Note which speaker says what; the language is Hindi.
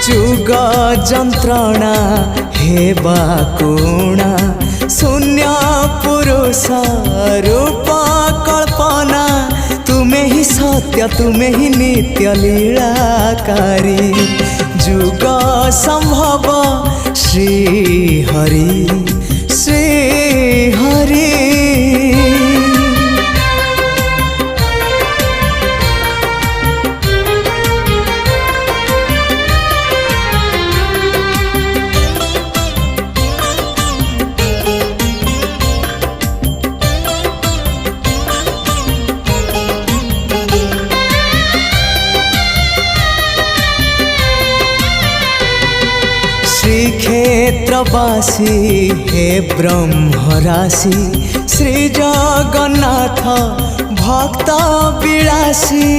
Speaker 1: जुग जंत्रणा हेबा कुणा शून्य पुरुष रूप कल्पना तुम्हें ही सत्य तुम्हें ही नित्य लीलाकारी जुग संभव श्री हरि श्री हरि। श्रीक्षेत्रवासी हे ब्रह्मराशि श्री जगन्नाथ भक्त विलासी।